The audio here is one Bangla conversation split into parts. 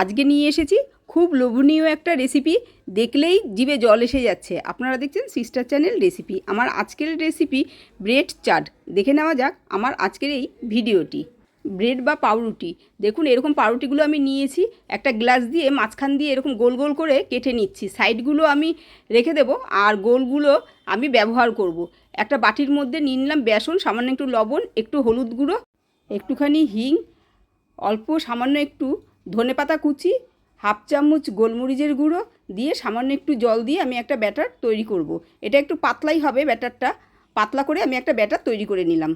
আজকে নিয়ে এসেছি খুব লোভনীয় একটা রেসিপি, দেখলেই জিভে জল এসে যাচ্ছে। আপনারা দেখছেন সিস্টার চ্যানেল রেসিপি। আমার আজকের রেসিপি ব্রেড চাট। দেখে নেওয়া যাক আমার আজকের এই ভিডিওটি। ব্রেড বা পাউরুটি, দেখুন এরকম পাউরুটিগুলো আমি নিয়েছি, একটা গ্লাস দিয়ে মাঝখান দিয়ে এরকম গোল গোল করে কেটে নিচ্ছি। সাইডগুলো আমি রেখে দেব আর গোলগুলো আমি ব্যবহার করব। একটা বাটির মধ্যে নিয়ে নিলাম বেসন, সামান্য একটু লবণ, একটু হলুদ গুঁড়ো, একটুখানি হিং, অল্প সামান্য একটু ধনেপাতা কুচি, হাফ চামচ গোলমরিচের গুঁড়ো দিয়ে সামান্য একটু জল দিয়ে আমি একটা ব্যাটার তৈরি করব। এটা একটু পাতলাই হবে ব্যাটারটা, পাতলা করে আমি একটা ব্যাটার তৈরি করে নিলাম।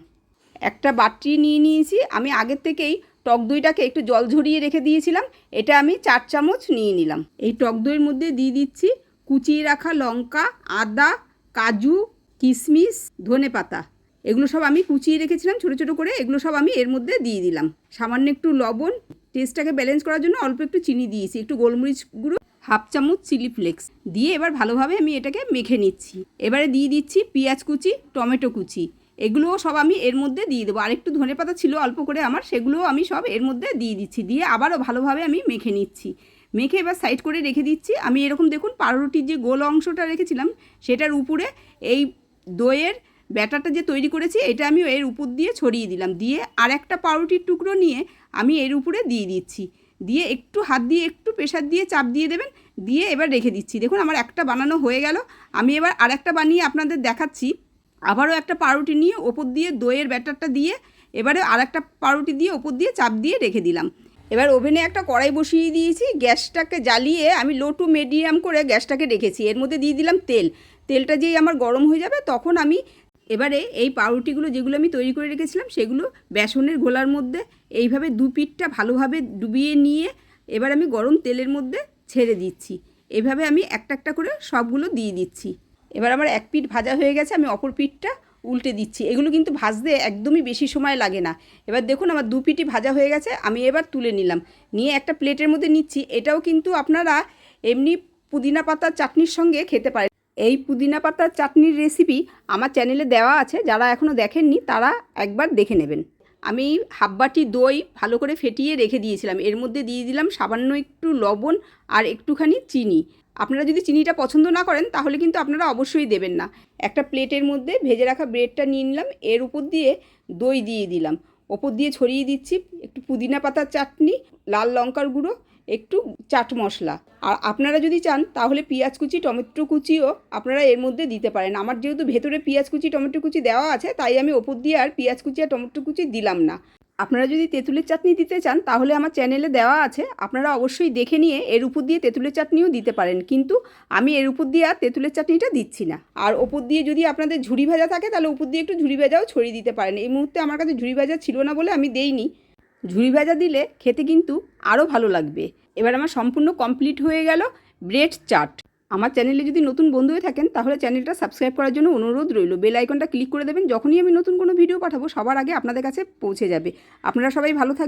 একটা বাটি নিয়ে নিয়েছি, আমি আগের থেকেই টক দইটাকে একটু জল ঝরিয়ে রেখে দিয়েছিলাম, এটা আমি 4 চামচ নিয়ে নিলাম। এই টক দইয়ের মধ্যে দিয়ে দিচ্ছি কুচিয়ে রাখা লঙ্কা, আদা, কাজু, কিশমিশ, ধনেপাতা, এগুলো সব আমি কুচিয়ে রেখেছিলাম ছোটো ছোটো করে, এগুলো সব আমি এর মধ্যে দিয়ে দিলাম। সামান্য একটু লবণ, টেস্টটাকে ব্যালেন্স করার জন্য অল্প একটু চিনি দিয়েছি, একটু গোলমরিচ গুঁড়ো, হাফ চামচ চিলি ফ্লেক্স দিয়ে এবার ভালোভাবে আমি এটাকে মেখে নিচ্ছি। এবারে দিয়ে দিচ্ছি পেঁয়াজ কুচি, টমেটো কুচি, এগুলোও সব আমি এর মধ্যে দিয়ে দেবো। আর একটু ধনেপাতা ছিল অল্প করে আমার, সেগুলোও আমি সব এর মধ্যে দিয়ে দিচ্ছি। দিয়ে আবারও ভালোভাবে আমি মেখে নিচ্ছি। মেখে এবার সাইড করে রেখে দিচ্ছি। আমি এরকম দেখুন পাউরুটির যে গোল অংশটা রেখেছিলাম সেটার উপরে এই দইয়ের ব্যাটারটা যে তৈরি করেছি এটা আমি এর উপর দিয়ে ছড়িয়ে দিলাম। দিয়ে আর একটা পাউরুটির টুকরো নিয়ে আমি এর উপরে দিয়ে দিচ্ছি। দিয়ে একটু হাত দিয়ে একটু প্রেশার দিয়ে চাপ দিয়ে দেবেন। দিয়ে এবার রেখে দিচ্ছি। দেখুন আমার একটা বানানো হয়ে গেল। আমি এবার আর একটা বানিয়ে আপনাদের দেখাচ্ছি। আবারও একটা পাউরুটি নিয়ে ওপর দিয়ে দইয়ের ব্যাটারটা দিয়ে এবারে আর একটা পাউরুটি দিয়ে ওপর দিয়ে চাপ দিয়ে রেখে দিলাম। এবার ওভেনে একটা কড়াই বসিয়ে দিয়েছি, গ্যাসটাকে জ্বালিয়ে আমি লো টু মিডিয়াম করে গ্যাসটাকে রেখেছি। এর মধ্যে দিয়ে দিলাম তেল। তেলটা যেই আমার গরম হয়ে যাবে তখন আমি এবারে এই পাউরুটিগুলো যেগুলো আমি তৈরি করে রেখেছিলাম সেগুলো বেসনের গোলার মধ্যে এইভাবে দু পিঠটা ভালোভাবে ডুবিয়ে নিয়ে এবার আমি গরম তেলের মধ্যে ছেড়ে দিচ্ছি। এভাবে আমি একটা একটা করে সবগুলো দিয়ে দিচ্ছি। এবার আমার এক পিঠ ভাজা হয়ে গেছে, আমি অপর পিঠটা উল্টে দিচ্ছি। এগুলো কিন্তু ভাজতে একদমই বেশি সময় লাগে না। এবার দেখুন আমার দু পিঠই ভাজা হয়ে গেছে, আমি এবার তুলে নিলাম। নিয়ে একটা প্লেটের মধ্যে নিচ্ছি। এটাও কিন্তু আপনারা এমনি পুদিনা পাতার চাটনির সঙ্গে খেতে পারেন। এই পুদিনা পাতার চাটনির রেসিপি আমার চ্যানেলে দেওয়া আছে, যারা এখনও দেখেননি তারা একবার দেখে নেবেন। আমি হাফ বাটি দই ভালো করে ফেটিয়ে রেখে দিয়েছিলাম, এর মধ্যে দিয়ে দিলাম সামান্য একটু লবণ আর একটুখানি চিনি। আপনারা যদি চিনিটা পছন্দ না করেন তাহলে কিন্তু আপনারা অবশ্যই দেবেন না। একটা প্লেটের মধ্যে ভেজে রাখা ব্রেডটা নিয়ে নিলাম, এর উপর দিয়ে দই দিয়ে দিলাম, ওপর দিয়ে ছড়িয়ে দিচ্ছি একটু পুদিনা পাতার চাটনি, লাল লঙ্কার গুঁড়ো, একটু চাট মশলা। আর আপনারা যদি চান তাহলে পেঁয়াজ কুচি, টমেটো কুচিও আপনারা এর মধ্যে দিতে পারেন। আমার যেহেতু ভেতরে পেঁয়াজ কুচি, টমেটো কুচি দেওয়া আছে তাই আমি ওপর দিয়ে আর পেঁয়াজ কুচি আর টমেটো কুচি দিলাম না। আপনারা যদি তেঁতুলের চাটনি দিতে চান তাহলে আমার চ্যানেলে দেওয়া আছে, আপনারা অবশ্যই দেখে নিয়ে এর উপর দিয়ে তেঁতুলের চাটনিও দিতে পারেন। কিন্তু আমি এর উপর দিয়ে আর তেঁতুলের চাটনিটা দিচ্ছি না। আর ওপর দিয়ে যদি আপনাদের ঝুরি ভাজা থাকে তাহলে উপর দিয়ে একটু ঝুরি ভাজাও ছড়িয়ে দিতে পারেন। এই মুহূর্তে আমার কাছে ঝুরি ভাজা ছিল না বলে আমি দেইনি। ঝুরি ভাজা দিলে খেতে কিন্তু আরও ভালো লাগবে। এবার আমার সম্পূর্ণ কমপ্লিট হয়ে গেল ব্রেড চাট। আমার চ্যানেলে যদি নতুন বন্ধু হয়ে থাকেন তাহলে চ্যানেলটা সাবস্ক্রাইব করার জন্য অনুরোধ রইল। বেল আইকনটা ক্লিক করে দেবেন, যখনই আমি নতুন কোনো ভিডিও পাঠাবো সবার আগে আপনাদের কাছে পৌঁছে যাবে। আপনারা সবাই ভালো থাকবেন।